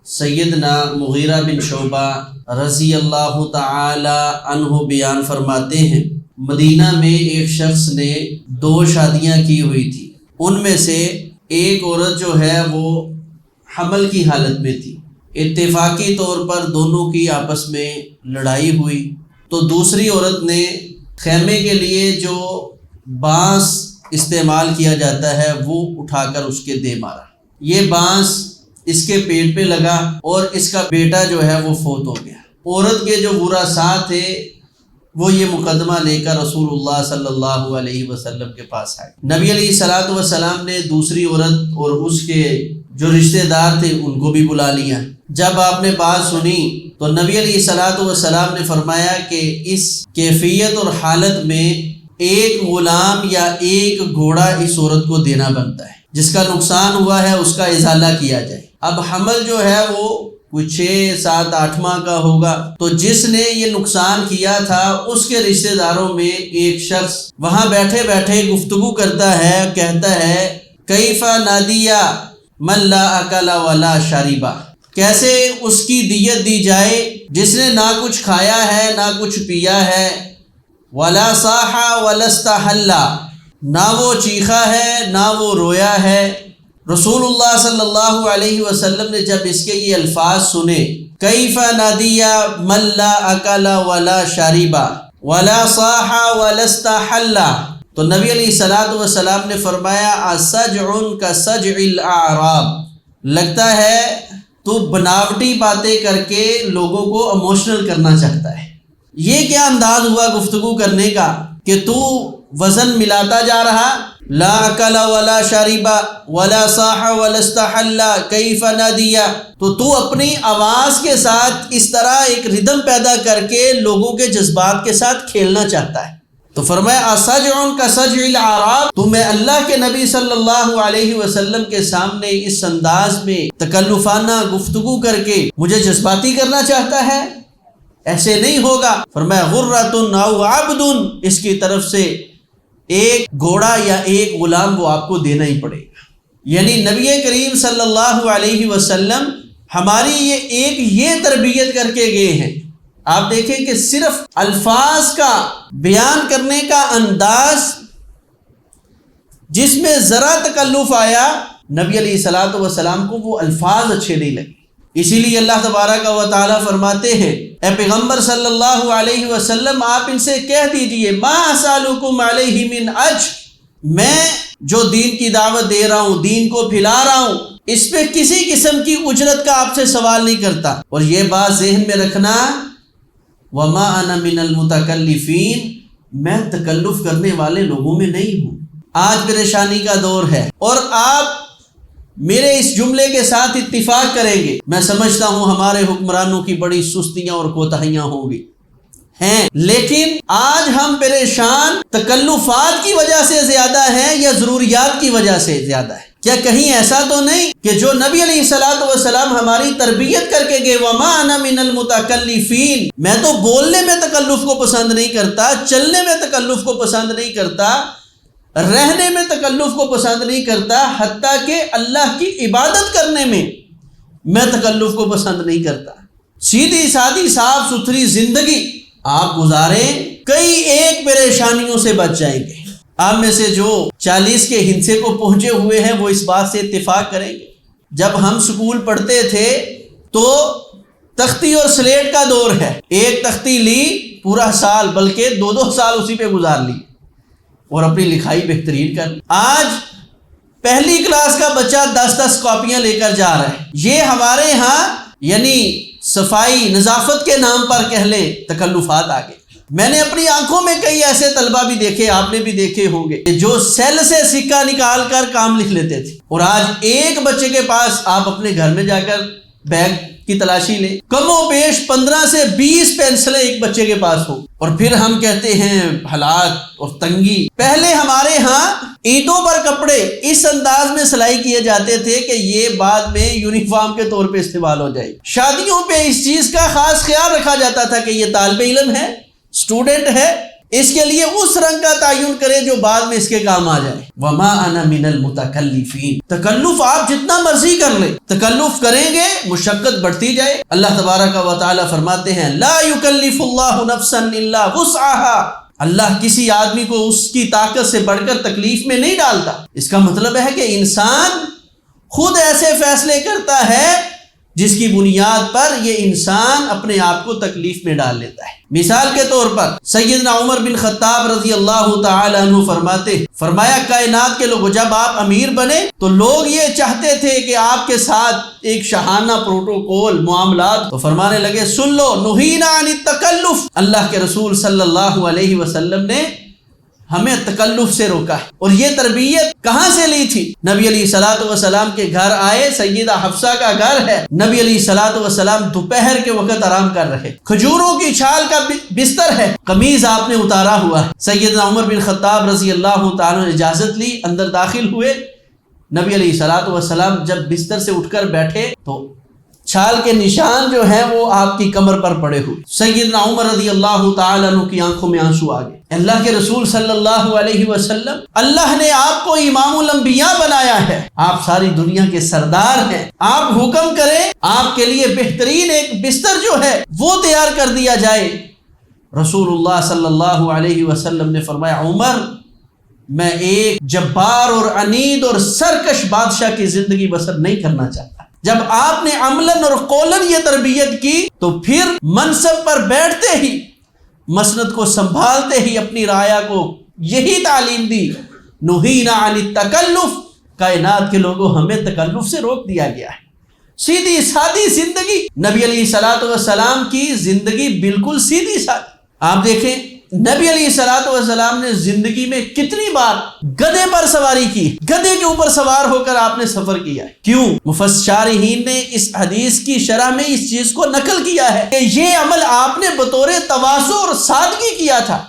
سیدنا مغیرہ بن شعبہ رضی اللہ تعالی عنہ بیان فرماتے ہیں، مدینہ میں ایک شخص نے 2 شادیاں کی ہوئی تھی، ان میں سے ایک عورت جو ہے وہ حمل کی حالت میں تھی۔ اتفاقی طور پر دونوں کی آپس میں لڑائی ہوئی تو دوسری عورت نے خیمے کے لیے جو بانس استعمال کیا جاتا ہے وہ اٹھا کر اس کے دے مارا۔ یہ بانس اس کے پیٹ پہ لگا اور اس کا بیٹا جو ہے وہ فوت ہو گیا۔ عورت کے جو ورثاء تھے وہ یہ مقدمہ لے کر رسول اللہ صلی اللہ علیہ وسلم کے پاس آئے۔ نبی علیہ الصلوۃ والسلام نے دوسری عورت اور اس کے جو رشتہ دار تھے ان کو بھی بلا لیا۔ جب آپ نے بات سنی تو نبی علیہ الصلوۃ والسلام نے فرمایا کہ اس کیفیت اور حالت میں ایک غلام یا ایک گھوڑا اس عورت کو دینا بنتا ہے، جس کا نقصان ہوا ہے اس کا ازالہ کیا جائے۔ اب حمل جو ہے وہ کوئی 6 7 8 ماہ کا ہوگا، تو جس نے یہ نقصان کیا تھا اس کے رشتہ داروں میں ایک شخص وہاں بیٹھے بیٹھے گفتگو کرتا ہے، کہتا ہے کیف نادیہ من لا اکل ولا شربا، کیسے اس کی دیت دی جائے جس نے نہ کچھ کھایا ہے نہ کچھ پیا ہے، ولا صاح ولا استحل، نہ وہ چیخا ہے نہ وہ رویا ہے۔ رسول اللہ صلی اللہ علیہ وسلم نے جب اس کے یہ الفاظ سنے، کیف نادیہ من لا اکل ولا شربا ولا صاح ولا استحل، تو نبی علیہ الصلوۃ والسلام نے فرمایا اسجع کسجع الاعراب، لگتا ہے تو بناوٹی باتیں کر کے لوگوں کو ایموشنل کرنا چاہتا ہے۔ یہ کیا انداز ہوا گفتگو کرنے کا کہ تو وزن ملاتا جا رہا، لا اکل ولا شربا ولا صاح ولا استحل کیف نادیہ، تو اپنی آواز کے ساتھ اس طرح ایک ردم پیدا کر کے لوگوں کے جذبات کے ساتھ کھیلنا چاہتا ہے۔ تو فرمایا اسجع کسجع الاعراب، تو میں اللہ کے نبی صلی اللہ علیہ وسلم کے سامنے اس انداز میں تکلفانہ گفتگو کر کے مجھے جذباتی کرنا چاہتا ہے؟ ایسے نہیں ہوگا۔ فرمایا غرۃ او عبد، اس کی طرف سے ایک گھوڑا یا ایک غلام وہ آپ کو دینا ہی پڑے گا۔ یعنی نبی کریم صلی اللہ علیہ وسلم ہماری یہ تربیت کر کے گئے ہیں۔ آپ دیکھیں کہ صرف الفاظ کا بیان کرنے کا انداز جس میں ذرا تکلف آیا، نبی علیہ الصلوۃ والسلام کو وہ الفاظ اچھے نہیں لگے۔ اسی لیے اللہ تبارک و تعالی فرماتے ہیں اے پیغمبر صلی اللہ علیہ وسلم آپ ان سے کہہ دیجئے ما اسالکم علیہ من اجر، میں جو دین کی دعوت دے رہا ہوں، دین کو پھیلا رہا ہوں، اس پہ کسی قسم کی اجرت کا آپ سے سوال نہیں کرتا۔ اور یہ بات ذہن میں رکھنا وما انا من المتکلفین، میں تکلف کرنے والے لوگوں میں نہیں ہوں۔ آج پریشانی کا دور ہے اور آپ میرے اس جملے کے ساتھ اتفاق کریں گے، میں سمجھتا ہوں ہمارے حکمرانوں کی بڑی سستیاں اور کوتاہیاں ہوں گی ہیں، لیکن آج ہم پریشان تکلفات کی وجہ سے زیادہ ہیں یا ضروریات کی وجہ سے زیادہ ہے؟ کیا کہیں ایسا تو نہیں کہ جو نبی علیہ الصلوۃ والسلام ہماری تربیت کر کے گئے وما انا من المتکلفین، میں تو بولنے میں تکلف کو پسند نہیں کرتا، چلنے میں تکلف کو پسند نہیں کرتا، رہنے میں تکلف کو پسند نہیں کرتا، حتیٰ کہ اللہ کی عبادت کرنے میں تکلف کو پسند نہیں کرتا۔ سیدھی سادی صاف ستھری زندگی آپ گزاریں، کئی ایک پریشانیوں سے بچ جائیں گے۔ آپ میں سے جو 40 کے ہندسے کو پہنچے ہوئے ہیں وہ اس بات سے اتفاق کریں گے، جب ہم سکول پڑھتے تھے تو تختی اور سلیٹ کا دور ہے، ایک تختی لی پورا سال بلکہ 2 سال اسی پہ گزار لی اور اپنی لکھائی بہترین کر لی۔ آج پہلی کلاس کا بچہ 10 کاپیاں لے کر جا رہا ہے۔ یہ ہمارے ہاں یعنی صفائی نظافت کے نام پر کہہ لیں تکلفات آگے۔ میں نے اپنی آنکھوں میں کئی ایسے طلبہ بھی دیکھے، آپ نے بھی دیکھے ہوں گے، جو سیل سے سکہ نکال کر کام لکھ لیتے تھے، اور آج ایک بچے کے پاس آپ اپنے گھر میں جا کر بیگ کی تلاشی لیں، کم و بیش 15 سے 20 پینسلیں ایک بچے کے پاس ہو، اور پھر ہم کہتے ہیں حالات اور تنگی۔ پہلے ہمارے ہاں اینٹوں پر کپڑے اس انداز میں سلائی کیے جاتے تھے کہ یہ بعد میں یونیفارم کے طور پہ استعمال ہو جائے۔ شادیوں پہ اس چیز کا خاص خیال رکھا جاتا تھا کہ یہ طالب علم ہے، اسٹوڈنٹ ہے، اس کے لیے اس رنگ کا تعین کرے جو بعد میں اس کے کام آ جائے. وما انا من المتکلفین. تکلف آپ جتنا مرضی کر لیں، تکلف کریں گے مشقت بڑھتی جائے. اللہ تبارک و تعالی فرماتے ہیں لا یکلف اللہ نفسا الا وسعها. اللہ کسی آدمی کو اس کی طاقت سے بڑھ کر تکلیف میں نہیں ڈالتا. اس کا مطلب ہے کہ انسان خود ایسے فیصلے کرتا ہے جس کی بنیاد پر یہ انسان اپنے آپ کو تکلیف میں ڈال لیتا ہے. مثال کے طور پر سیدنا عمر بن خطاب رضی اللہ تعالی عنہ فرمایا کائنات کے لوگوں، جب آپ امیر بنے تو لوگ یہ چاہتے تھے کہ آپ کے ساتھ ایک شاہانہ پروٹوکول معاملات، تو فرمانے لگے سن لو نہینا عن التکلف. اللہ کے رسول صلی اللہ علیہ وسلم نے ہمیں تکلف سے روکا ہے. اور یہ تربیت کہاں سے لی تھی؟ نبی علیہ الصلوۃ والسلام کے گھر آئے، سیدہ حفصہ کا گھر ہے. نبی علیہ الصلوۃ والسلام دوپہر کے وقت آرام کر رہے، کھجوروں کی چھال کا بستر ہے، قمیض آپ نے اتارا ہوا ہے. سیدنا عمر بن خطاب رضی اللہ تعالیٰ نے اجازت لی، اندر داخل ہوئے. نبی علیہ الصلوۃ والسلام جب بستر سے اٹھ کر بیٹھے تو چھال کے نشان جو ہیں وہ آپ کی کمر پر پڑے ہوئے. سیدنا عمر رضی اللہ تعالیٰ عنہ کی آنکھوں میں آنسو آ گئے. اللہ کے رسول صلی اللہ علیہ وسلم، اللہ نے آپ کو امام الانبیاء بنایا ہے، آپ ساری دنیا کے سردار ہیں، آپ حکم کریں آپ کے لیے بہترین ایک بستر جو ہے وہ تیار کر دیا جائے. رسول اللہ صلی اللہ علیہ وسلم نے فرمایا عمر، میں ایک جبار اور عنید اور سرکش بادشاہ کی زندگی بسر نہیں کرنا چاہتا. جب آپ نے عملاً اور قولاً یہ تربیت کی تو پھر منصب پر بیٹھتے ہی، مسند کو سنبھالتے ہی اپنی رعایا کو یہی تعلیم دی نہینا عن التکلف. کائنات کے لوگوں ہمیں تکلف سے روک دیا گیا ہے. سیدھی سادی زندگی. نبی علیہ الصلوۃ والسلام کی زندگی بالکل سیدھی سادی. آپ دیکھیں نبی علیہ الصلوۃ والسلام نے زندگی میں کتنی بار گدھے پر سواری کی، گدھے کے اوپر سوار ہو کر آپ نے سفر کیا ہے. کیوں؟ مفسرین نے اس حدیث کی شرح میں اس چیز کو نقل کیا ہے کہ یہ عمل آپ نے بطور تواضع اور سادگی کیا تھا،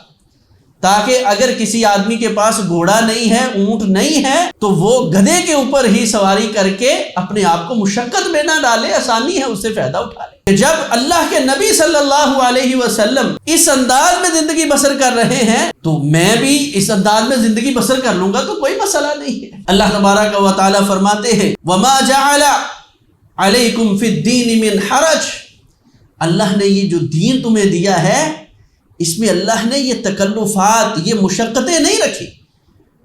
تاکہ اگر کسی آدمی کے پاس گھوڑا نہیں ہے، اونٹ نہیں ہے، تو وہ گدھے کے اوپر ہی سواری کر کے اپنے آپ کو مشقت میں نہ ڈالے، آسانی ہے اس سے فائدہ اٹھا لے. جب اللہ کے نبی صلی اللہ علیہ وسلم اس انداز میں زندگی بسر کر رہے ہیں تو میں بھی اس انداز میں زندگی بسر کر لوں گا تو کوئی مسئلہ نہیں ہے. اللہ تبارک و تعالی فرماتے ہیں وما جعل علیکم فی الدین من حرج. اللہ نے یہ جو دین تمہیں دیا ہے اس میں اللہ نے یہ تکلفات، یہ مشقتیں نہیں رکھی.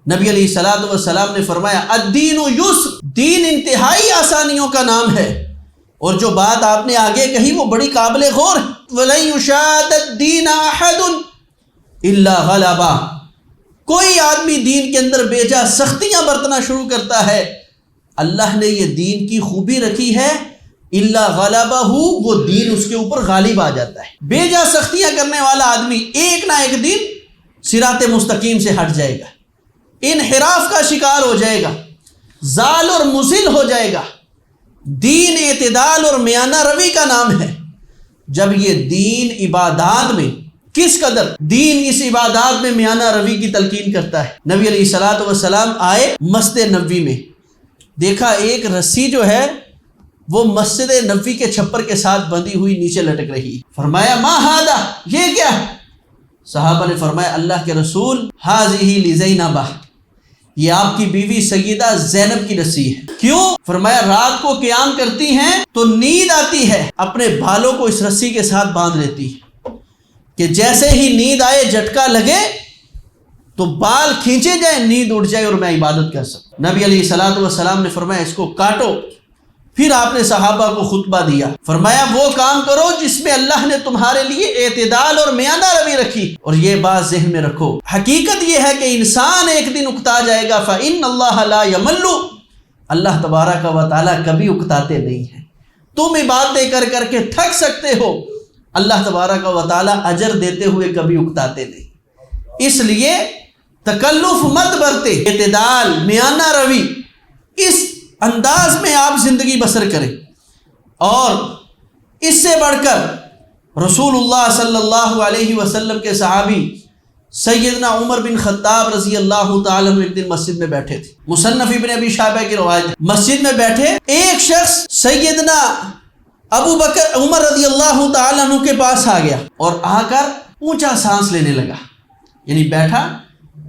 نبی علیہ الصلوۃ والسلام نے فرمایا الدین یسر، دین انتہائی آسانیوں کا نام ہے. اور جو بات آپ نے آگے کہی وہ بڑی قابل غور ہے. وَلَن يُشَادَ الدِّينَ أَحَدٌ إِلَّا غَلَبَهُ. کوئی آدمی دین کے اندر بیجا سختیاں برتنا شروع کرتا ہے، اللہ نے یہ دین کی خوبی رکھی ہے الا غلبہ، وہ دین اس کے اوپر غالب آ جاتا ہے. بیجا سختیاں کرنے والا آدمی ایک نہ ایک دن صراط مستقیم سے ہٹ جائے گا، انحراف کا شکار ہو جائے گا، زال اور مزل ہو جائے گا. دین اعتدال اور میانہ روی کا نام ہے. جب یہ دین عبادات میں کس قدر دین اس عبادات میں میانہ روی کی تلقین کرتا ہے. نبی علیہ الصلوۃ والسلام آئے مسجد نبوی میں، دیکھا ایک رسی جو ہے وہ مسجد نبوی کے چھپر کے ساتھ بندھی ہوئی نیچے لٹک رہی. فرمایا ما ھذا، یہ کیا ہے؟ صحابہ نے فرمایا اللہ کے رسول ھذہ لزینبہ، یہ آپ کی بیوی سیدہ زینب کی رسی ہے. کیوں؟ فرمایا رات کو قیام کرتی ہیں تو نیند آتی ہے، اپنے بالوں کو اس رسی کے ساتھ باندھ لیتی ہے کہ جیسے ہی نیند آئے جھٹکا لگے تو بال کھینچے جائیں، نیند اٹھ جائے اور میں عبادت کر سکوں. نبی علیہ الصلوۃ والسلام نے فرمایا اس کو کاٹو. پھر آپ نے صحابہ کو خطبہ دیا، فرمایا وہ کام کرو جس میں اللہ نے تمہارے لیے اعتدال اور میانہ روی رکھی. اور یہ بات ذہن میں رکھو، حقیقت یہ ہے کہ انسان ایک دن اکتا جائے گا. فإن اللہ لا یمل، اللہ تبارک و تعالیٰ کبھی اکتاتے نہیں ہیں. تم عبادتیں کر کر کے تھک سکتے ہو، اللہ تبارک و تعالیٰ اجر دیتے ہوئے کبھی اکتاتے نہیں. اس لیے تکلف مت برتے، اعتدال میانہ روی اس انداز میں آپ زندگی بسر کریں. اور اس سے بڑھ کر رسول اللہ صلی اللہ علیہ وسلم کے صحابی سیدنا عمر بن خطاب رضی اللہ تعالیٰ عنہ ایک دن مسجد میں بیٹھے تھے. مصنف ابن ابی شیبہ کی روایت، مسجد میں بیٹھے ایک شخص سیدنا ابو بکر عمر رضی اللہ تعالیٰ عنہ کے پاس آ گیا اور آ کر اونچا سانس لینے لگا. یعنی بیٹھا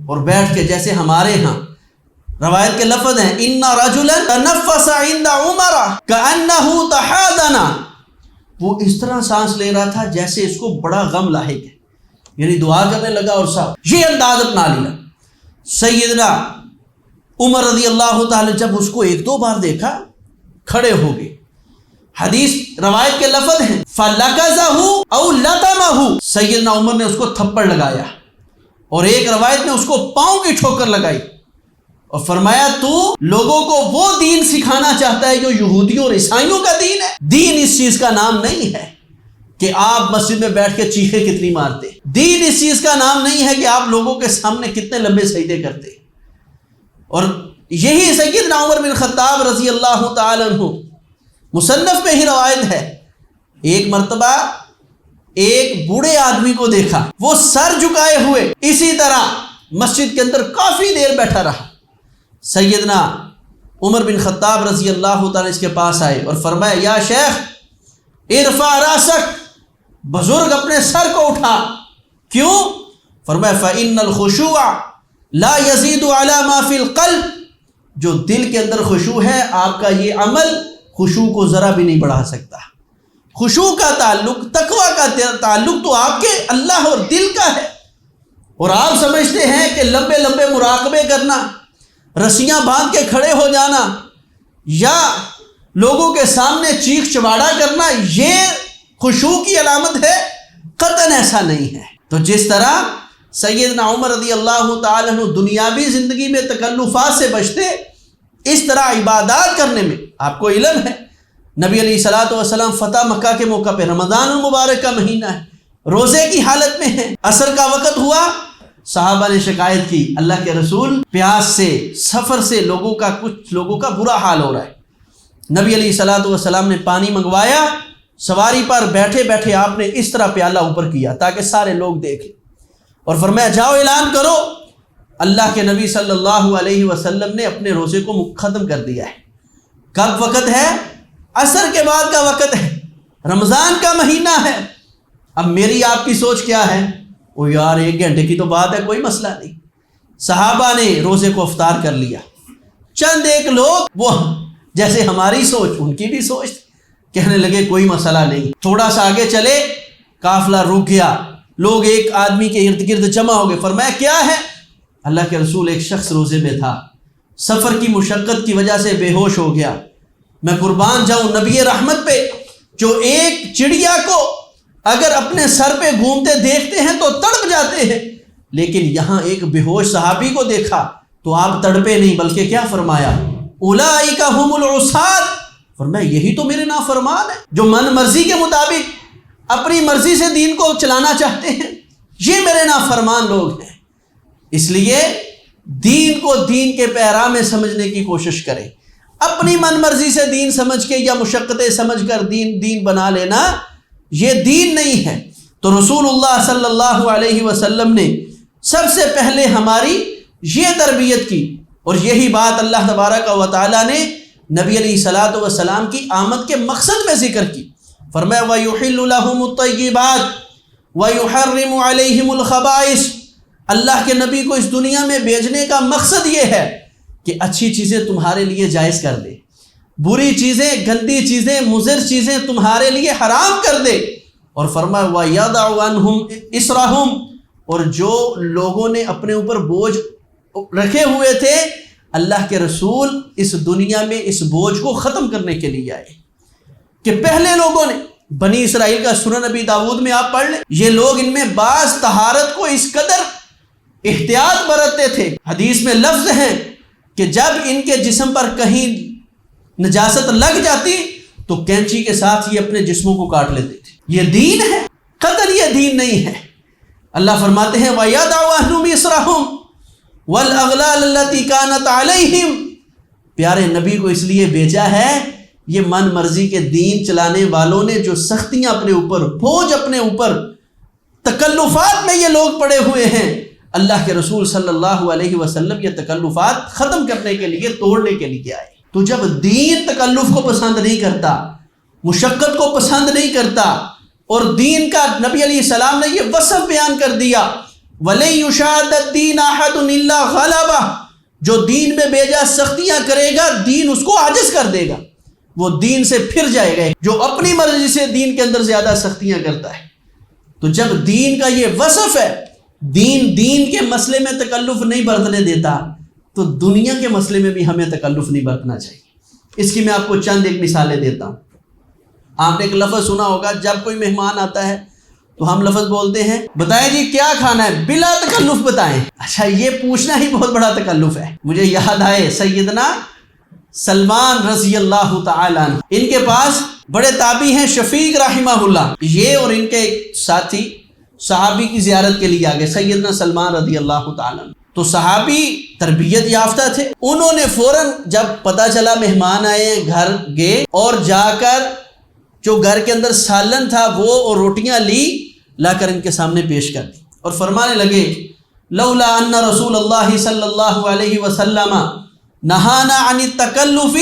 اور بیٹھ کے جیسے ہمارے ہاں روایت کے لفظ ہیں اِنَّ رَجُلًا تَنَفَّسَ عِنْدَ عُمَرَ كَأَنَّهُ تَحَادَنَا، وہ اس طرح سانس لے رہا تھا جیسے اس کو بڑا غم لاحق ہے، یعنی دعا کرنے لگا اور صاحب یہ انداز اپنا لیا۔ سیدنا عمر رضی اللہ تعالی جب اس کو ایک دو بار دیکھا کھڑے ہو گئے۔ حدیث روایت کے لفظ ہیں فَلَكَزَهُ أَوْ لَطَمَهُ، سیدنا عمر نے اس کو تھپڑ لگایا اور ایک روایت میں اس کو پاؤں کی ٹھوکر لگائی اور فرمایا تو لوگوں کو وہ دین سکھانا چاہتا ہے جو یہودیوں اور عیسائیوں کا دین ہے؟ دین اس چیز کا نام نہیں ہے کہ آپ مسجد میں بیٹھ کے چیخیں کتنی مارتے، دین اس چیز کا نام نہیں ہے کہ آپ لوگوں کے سامنے کتنے لمبے سجدے کرتے۔ اور یہی سیدنا عمر بن خطاب رضی اللہ تعالی عنہ مصنف میں ہی روایت ہے، ایک مرتبہ ایک بوڑھے آدمی کو دیکھا، وہ سر جھکائے ہوئے اسی طرح مسجد کے اندر کافی دیر بیٹھا رہا۔ سیدنا عمر بن خطاب رضی اللہ تعالی اس کے پاس آئے اور فرمایا یا شیخ ارفع راسک، بزرگ اپنے سر کو اٹھا۔ کیوں؟ فرمایا فإن الخشوع لا يزيد على ما في القلب، جو دل کے اندر خشوع ہے آپ کا یہ عمل خشوع کو ذرا بھی نہیں بڑھا سکتا۔ خشوع کا تعلق، تقوی کا تعلق تو آپ کے اللہ اور دل کا ہے، اور آپ سمجھتے ہیں کہ لمبے لمبے مراقبے کرنا، رسیاں باندھ کے کھڑے ہو جانا یا لوگوں کے سامنے چیخ چواڑا کرنا یہ خشوع کی علامت ہے؟ قطعاً ایسا نہیں ہے۔ تو جس طرح سیدنا عمر رضی اللہ تعالیٰ عنہ دنیاوی زندگی میں تکلفات سے بچتے، اس طرح عبادات کرنے میں آپ کو علم ہے نبی علیہ الصلوۃ والسلام فتح مکہ کے موقع پہ رمضان المبارک کا مہینہ ہے، روزے کی حالت میں ہے، عصر کا وقت ہوا، صحابہ نے شکایت کی اللہ کے رسول پیاس سے سفر سے کچھ لوگوں کا برا حال ہو رہا ہے۔ نبی علیہ الصلوۃ والسلام نے پانی منگوایا، سواری پر بیٹھے بیٹھے آپ نے اس طرح پیالہ اوپر کیا تاکہ سارے لوگ دیکھیں اور فرمایا جاؤ اعلان کرو اللہ کے نبی صلی اللہ علیہ وسلم نے اپنے روزے کو ختم کر دیا ہے۔ کب وقت ہے؟ عصر کے بعد کا وقت ہے، رمضان کا مہینہ ہے۔ اب میری آپ کی سوچ کیا ہے؟ او یار 1 گھنٹے کی تو بات ہے، کوئی مسئلہ نہیں۔ صحابہ نے روزے کو افطار کر لیا۔ چند ایک لوگ وہ جیسے ہماری سوچ ان کی بھی سوچ کہنے لگے کوئی مسئلہ نہیں۔ تھوڑا سا آگے چلے، قافلہ رک گیا، لوگ ایک آدمی کے ارد گرد جمع ہو گئے۔ فرمایا کیا ہے؟ اللہ کے رسول ایک شخص روزے میں تھا، سفر کی مشقت کی وجہ سے بے ہوش ہو گیا۔ میں قربان جاؤں نبی رحمت پہ جو ایک چڑیا کو اگر اپنے سر پہ گھومتے دیکھتے ہیں تو تڑپ جاتے ہیں، لیکن یہاں ایک بے ہوش صحابی کو دیکھا تو آپ تڑپے نہیں، بلکہ کیا فرمایا؟ اولئک هم العصاة، فرمایا یہی تو میرے نافرمان ہیں جو من مرضی کے مطابق اپنی مرضی سے دین کو چلانا چاہتے ہیں، یہ میرے نافرمان لوگ ہیں۔ اس لیے دین کو دین کے پیرا میں سمجھنے کی کوشش کریں، اپنی من مرضی سے دین سمجھ کے یا مشقتیں سمجھ کر دین بنا لینا یہ دین نہیں ہے۔ تو رسول اللہ صلی اللہ علیہ وسلم نے سب سے پہلے ہماری یہ تربیت کی، اور یہی بات اللہ تبارک و تعالیٰ نے نبی علیہ الصلوۃ والسلام کی آمد کے مقصد میں ذکر کی۔ فرمایا وَيُحِلُّ لَهُمُ الطَّيِّبَاتِ وَيُحَرِّمُ عَلَيْهِمُ الْخَبَائِثَ، اللہ کے نبی کو اس دنیا میں بھیجنے کا مقصد یہ ہے کہ اچھی چیزیں تمہارے لیے جائز کر دے، بری چیزیں، گندی چیزیں، مضر چیزیں تمہارے لیے حرام کر دے، اور فرمایا وَيَضَعُ عَنْهُمْ إِصْرَهُمْ، اور جو لوگوں نے اپنے اوپر بوجھ رکھے ہوئے تھے اللہ کے رسول اس دنیا میں اس بوجھ کو ختم کرنے کے لیے آئے۔ کہ پہلے لوگوں نے بنی اسرائیل کا سنن نبی داؤد میں آپ پڑھ لیں، یہ لوگ ان میں بعض طہارت کو اس قدر احتیاط برتتے تھے، حدیث میں لفظ ہیں کہ جب ان کے جسم پر کہیں نجاست لگ جاتی تو کینچی کے ساتھ یہ اپنے جسموں کو کاٹ لیتے تھے۔ یہ دین ہے؟ قطعاً یہ دین نہیں ہے۔ اللہ فرماتے ہیں وَيَضَعُ عَنْهُمْ إِصْرَهُمْ وَالْأَغْلَالَ الَّتِي كَانَتْ عَلَيْهِمْ، پیارے نبی کو اس لیے بھیجا ہے یہ من مرضی کے دین چلانے والوں نے جو سختیاں اپنے اوپر، بوجھ اپنے اوپر، تکلفات میں یہ لوگ پڑے ہوئے ہیں، اللہ کے رسول صلی اللہ علیہ وسلم یہ تکلفات ختم کرنے کے لیے، توڑنے کے لیے آئے۔ تو جب دین تکلف کو پسند نہیں کرتا، مشقت کو پسند نہیں کرتا، اور دین کا نبی علیہ السلام نے یہ وصف بیان کر دیا وَلَن يُشَادَّ الدِّينَ أَحَدٌ إِلَّا غَلَبَهُ، جو دین میں بے جا سختیاں کرے گا دین اس کو عاجز کر دے گا، وہ دین سے پھر جائے گا، جو اپنی مرضی سے دین کے اندر زیادہ سختیاں کرتا ہے۔ تو جب دین کا یہ وصف ہے، دین کے مسئلے میں تکلف نہیں برتنے دیتا، تو دنیا کے مسئلے میں بھی ہمیں تکلف نہیں برتنا چاہیے۔ اس کی میں آپ کو چند ایک مثالیں دیتا ہوں۔ آپ نے ایک لفظ سنا ہوگا، جب کوئی مہمان آتا ہے تو ہم لفظ بولتے ہیں بتائیں جی کیا کھانا ہے، بلا تکلف بتائیں۔ اچھا، یہ پوچھنا ہی بہت بڑا تکلف ہے۔ مجھے یاد آئے سیدنا سلمان رضی اللہ تعالیٰ عنہ، ان کے پاس بڑے تابعی ہیں شفیق رحمہ اللہ، یہ اور ان کے ایک ساتھی صحابی کی زیارت کے لیے آگے، سیدنا سلمان رضی اللہ تعالیٰ عنہ۔ تو صحابی تربیت یافتہ تھے، انہوں نے فوراً جب پتہ چلا مہمان آئے ہیں گھر گئے اور جا کر جو گھر کے اندر سالن تھا وہ اور روٹیاں لا کر ان کے سامنے پیش کر دی اور فرمانے لگے لولا ان رسول اللہ صلی اللہ علیہ وسلم نہانا عن التکلف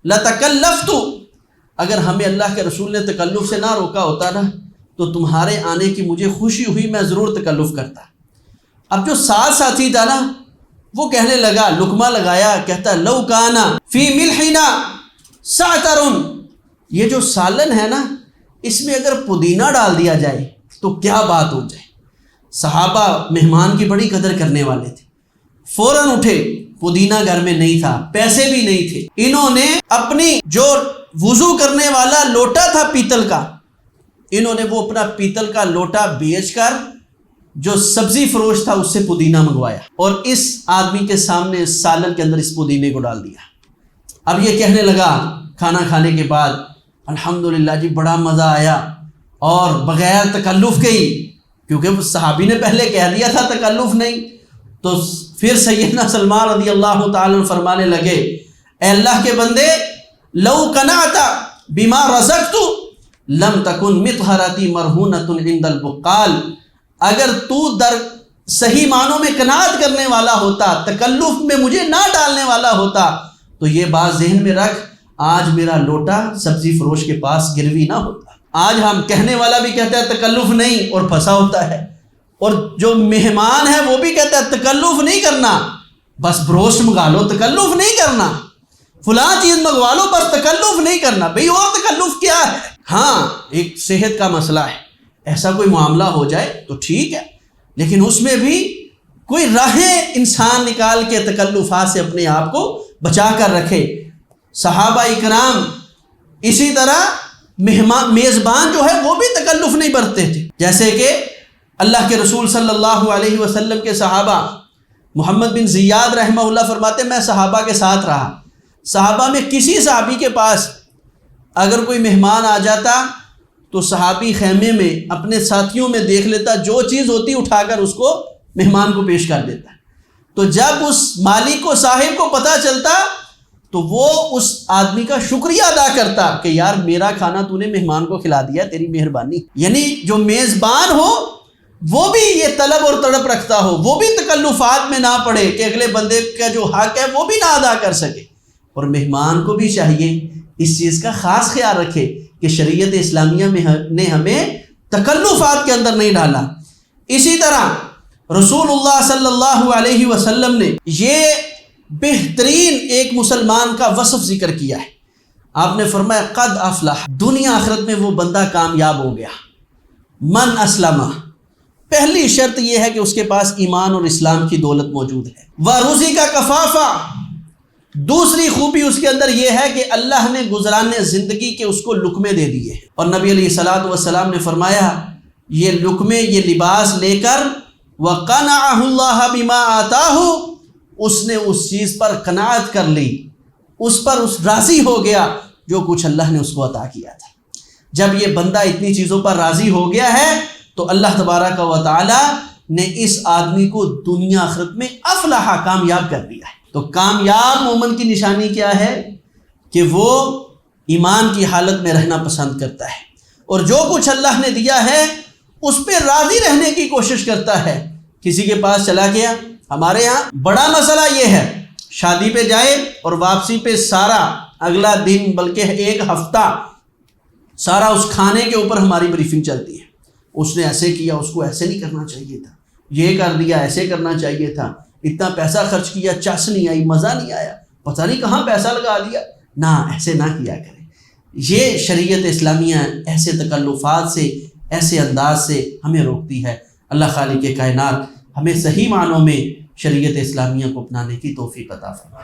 لتکلفت، اگر ہمیں اللہ کے رسول نے تکلف سے نہ روکا ہوتا نا تو تمہارے آنے کی مجھے خوشی ہوئی، میں ضرور تکلف کرتا۔ اب جو ساتھی تھا نا وہ کہنے لگا، لقمہ لگایا، کہتا لو کانا فی ملحنا سعتر، یہ جو سالن ہے نا اس میں اگر پودینہ ڈال دیا جائے تو کیا بات ہو جائے۔ صحابہ مہمان کی بڑی قدر کرنے والے تھے، فوراً اٹھے، پودینہ گھر میں نہیں تھا، پیسے بھی نہیں تھے، انہوں نے اپنی جو وضو کرنے والا لوٹا تھا پیتل کا، انہوں نے وہ اپنا پیتل کا لوٹا بیچ کر جو سبزی فروش تھا اس سے پودینہ منگوایا اور اس آدمی کے سامنے سالن کے اندر اس پودینے کو ڈال دیا۔ اب یہ کہنے لگا کھانا کھانے کے بعد، الحمدللہ جی بڑا مزہ آیا اور بغیر تکلف کے ہی، کیونکہ صحابی نے پہلے کہہ دیا تھا تکلف نہیں، تو پھر سیدنا سلمان رضی اللہ تعالیٰ عنہ فرمانے لگے اے اللہ کے بندے لو قنعت بما رزقت لم تکن مطہرتی مرہونۃ عند البقال، اگر تو در صحیح معنوں میں قناعت کرنے والا ہوتا، تکلف میں مجھے نہ ڈالنے والا ہوتا، تو یہ بات ذہن میں رکھ آج میرا لوٹا سبزی فروش کے پاس گروی نہ ہوتا۔ آج ہم کہنے والا بھی کہتا ہے تکلف نہیں اور پھنسا ہوتا ہے، اور جو مہمان ہے وہ بھی کہتا ہے تکلف نہیں کرنا، بس بروسٹ منگا لو، تکلف نہیں کرنا، فلاں چیز منگوا لو، بس تکلف نہیں کرنا۔ بھئی اور تکلف کیا ہے؟ ہاں ایک صحت کا مسئلہ ہے، ایسا کوئی معاملہ ہو جائے تو ٹھیک ہے، لیکن اس میں بھی کوئی راہیں انسان نکال کے تکلفات سے اپنے آپ کو بچا کر رکھے۔ صحابہ اکرام اسی طرح میزبان جو ہے وہ بھی تکلف نہیں برتتے تھے، جیسے کہ اللہ کے رسول صلی اللہ علیہ وسلم کے صحابہ، محمد بن زیاد رحمہ اللہ فرماتے میں صحابہ کے ساتھ رہا، صحابہ میں کسی صحابی کے پاس اگر کوئی مہمان آ جاتا تو صحابی خیمے میں اپنے ساتھیوں میں دیکھ لیتا، جو چیز ہوتی اٹھا کر اس کو مہمان کو پیش کر دیتا، تو جب اس مالک کو صاحب کو پتہ چلتا تو وہ اس آدمی کا شکریہ ادا کرتا کہ یار میرا کھانا تو نے مہمان کو کھلا دیا، تیری مہربانی۔ یعنی جو میزبان ہو وہ بھی یہ طلب اور تڑپ رکھتا ہو، وہ بھی تکلفات میں نہ پڑے کہ اگلے بندے کا جو حق ہے وہ بھی نہ ادا کر سکے، اور مہمان کو بھی چاہیے اس چیز کا خاص خیال رکھے کہ شریعت اسلامیہ نے ہمیں تکلفات کے اندر نہیں ڈالا۔ اسی طرح رسول اللہ صلی اللہ علیہ وسلم نے یہ بہترین ایک مسلمان کا وصف ذکر کیا ہے، آپ نے فرمایا قد افلح، دنیا آخرت میں وہ بندہ کامیاب ہو گیا، من اسلم، پہلی شرط یہ ہے کہ اس کے پاس ایمان اور اسلام کی دولت موجود ہے، ورزق کفافا، دوسری خوبی اس کے اندر یہ ہے کہ اللہ نے گزرانے زندگی کے اس کو لقمے دے دیے، اور نبی علیہ الصلوۃ والسلام نے فرمایا یہ لقمے، یہ لباس لے کر وَقَنَعَهُ اللَّهَ بِمَا آتَاهُ، اس نے اس چیز پر قناعت کر لی، اس پر اس راضی ہو گیا جو کچھ اللہ نے اس کو عطا کیا تھا۔ جب یہ بندہ اتنی چیزوں پر راضی ہو گیا ہے تو اللہ تبارک و تعالی نے اس آدمی کو دنیا آخرت میں افلاح، کامیاب کر دیا ہے۔ تو کامیاب مومن کی نشانی کیا ہے کہ وہ ایمان کی حالت میں رہنا پسند کرتا ہے، اور جو کچھ اللہ نے دیا ہے اس پہ راضی رہنے کی کوشش کرتا ہے۔ کسی کے پاس چلا گیا، ہمارے ہاں بڑا مسئلہ یہ ہے، شادی پہ جائے اور واپسی پہ سارا اگلا دن بلکہ ایک ہفتہ سارا اس کھانے کے اوپر ہماری بریفنگ چلتی ہے، اس نے ایسے کیا، اس کو ایسے نہیں کرنا چاہیے تھا، یہ کر دیا، ایسے کرنا چاہیے تھا، اتنا پیسہ خرچ کیا، چس نہیں آئی، مزہ نہیں آیا، پتہ نہیں کہاں پیسہ لگا دیا، نہ ایسے نہ کیا کریں۔ یہ شریعت اسلامیہ ایسے تکلفات سے، ایسے انداز سے ہمیں روکتی ہے۔ اللہ خالق کائنات ہمیں صحیح معنوں میں شریعت اسلامیہ کو اپنانے کی توفیق عطا فرمائے۔